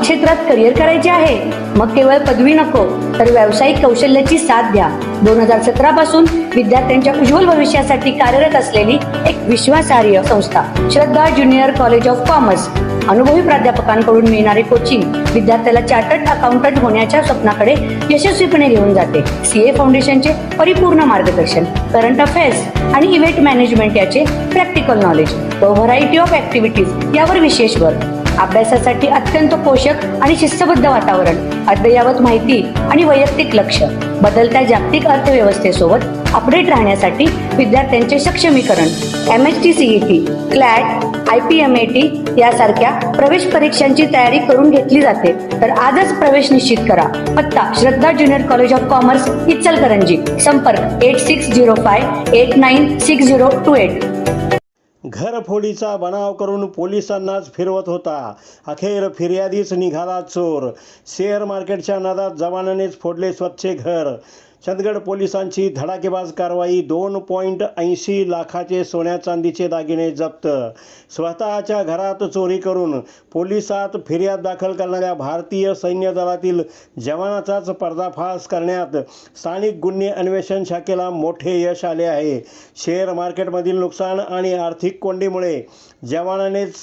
क्षेत्रात करिअर करायचे आहे? मग केवळ पदवी नको तर व्यावसायिक कौशल्याची साथ द्या. 2017 पासून विद्यार्थ्यांच्या उज्ज्वल भविष्यासाठी कार्यरत असलेली एक विश्वासार्ह संस्था श्रद्धा ज्युनियर कॉलेज ऑफ कॉमर्स. अनुभवी प्राध्यापकांकडून मिळणारे कोचिंग विद्यार्थ्याला चार्टर्ड अकाउंटंट होण्याच्या स्वप्नाकडे यशस्वीपणे घेऊन जाते. सीए फाउंडेशनचे परिपूर्ण मार्गदर्शन, करंट अफेअर्स आणि इव्हेंट मॅनेजमेंट याचे प्रॅक्टिकल नॉलेज व व्हरायटी ऑफ ऍक्टिव्हिटीज यावर विशेष भर. अभ्यासासाठी अत्यंत पोषक आणि शिस्तबद्ध वातावरण, अद्ययावत माहिती आणि वैयक्तिक लक्ष. बदलत्या जागतिक अर्थव्यवस्थेसोबत अपडेट राहण्यासाठी विद्यार्थ्यांचे सक्षमीकरण. MHT CET, CLAT, IPMAT यासारख्या प्रवेश परीक्षांची तयारी करून घेतली जाते. तर आजच प्रवेश निश्चित करा. पत्ता Shraddha junior college of commerce, Ichalkaranji. संपर्क 8605896028. घरफोडीचा बनाव करून पोलिसांनाच फिरवत होता. अखेर फिर्यादीच निघाला चोर. शेअर मार्केटच्या नादात जवानानेच फोडले स्वतःचे घर. चंदगड पोलिसांची धडाकेबाज कारवाई. 2.80 लाखाचे सोन्या चांदीचे दागिने जप्त. स्वतःच्या घरात चोरी करून पोलिसात फिर्याद दाखल करणाऱ्या भारतीय सैन्य दलातील जवानाचाच पर्दाफाश करण्यात स्थानिक गुन्हे अन्वेषण शाखेला मोठे यश आले आहे. शेअर मार्केटमधील नुकसान आणि आर्थिक कोंडीमुळे जवानानेच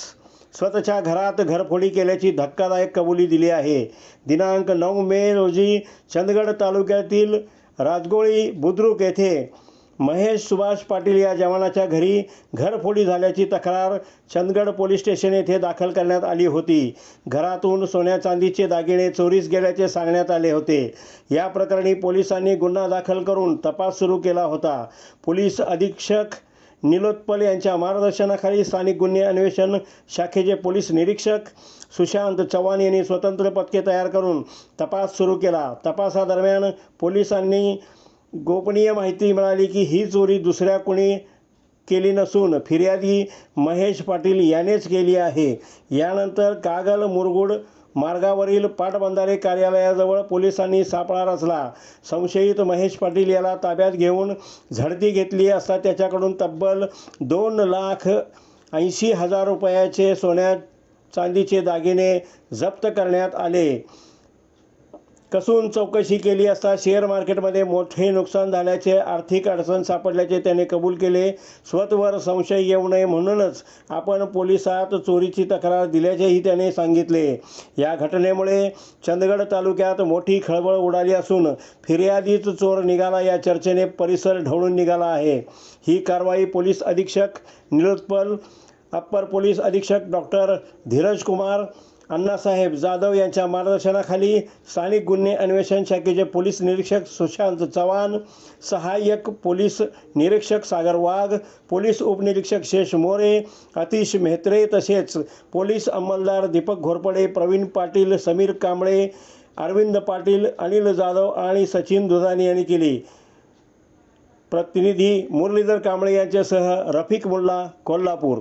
स्वतःच्या घरात घरफोडी केल्याची धक्कादायक कबुली दिली आहे. दिनांक 9 मे रोजी चंदगड तालुक्यातील राजगोळी बुद्रुक येथे महेश सुभाष पाटील या जवानाच्या घरी घरफोडी झाल्याची तक्रार चंदगड पोलीस स्टेशन येथे दाखल करण्यात आली होती. घरातून सोन्या चांदीचे दागिने चोरीस गेल्याचे सांगण्यात आले होते. या प्रकरणी पोलिसांनी गुन्हा दाखल करून तपास सुरू केला होता. पोलीस अधीक्षक निलोत्पल यांच्या मार्गदर्शनाखाली स्थानिक गुन्हे अन्वेषण शाखेचे पोलीस निरीक्षक सुशांत चव्हाण यांनी स्वतंत्र पथके तयार करून तपास सुरू केला. तपासादरम्यान पोलिसांनी गोपनीय माहिती मिळाली की ही चोरी दुसऱ्या कोणी केली नसून फिर्यादी महेश पाटील यानेच केली आहे. यानंतर कागल मुरगुड मार्गावरील पाटबंधारे कार्यालयाजवळ पोलिसांनी सापळा रचला. संशयित महेश पाटील याला ताब्यात घेऊन झडती घेतली असता त्याच्याकडून तब्बल 2,80,000 रुपयाचे सोन्या चांदीचे दागिने जप्त करण्यात आले. कसून चौकशी केली असता शेअर मार्केटमध्ये मोठे नुकसान झाल्याचे, आर्थिक अडचण सापडल्याचे त्याने कबूल केले. स्वतःवर संशय येऊ नये म्हणूनच आपण पोलिसात चोरीची तक्रार दिल्याचेही त्याने सांगितले. या घटनेमुळे चंदगड तालुक्यात मोठी खळबळ उडाली असून फिर्यादीच चोर निघाला या चर्चेने परिसर ढवळून निघाला आहे. ही कारवाई पोलीस अधीक्षक निलोत्पल, अप्पर पोलीस अधीक्षक डॉक्टर धीरज कुमार, अण्णासाहेब जाधव यांच्या मार्गदर्शनाखाली स्थानिक गुन्हे अन्वेषण शाखेचे पोलीस निरीक्षक सुशांत चव्हाण, सहाय्यक पोलीस निरीक्षक सागर वाघ, पोलीस उपनिरीक्षक शेष मोरे, अतिश मेहत्रे तसेच पोलीस अंमलदार दीपक घोरपडे, प्रवीण पाटील, समीर कांबळे, अरविंद पाटील, अनिल जाधव आणि सचिन दुधानी यांनी केली. प्रतिनिधी मुरलीधर कांबळे यांच्यासह रफिक मुल्ला, कोल्हापूर.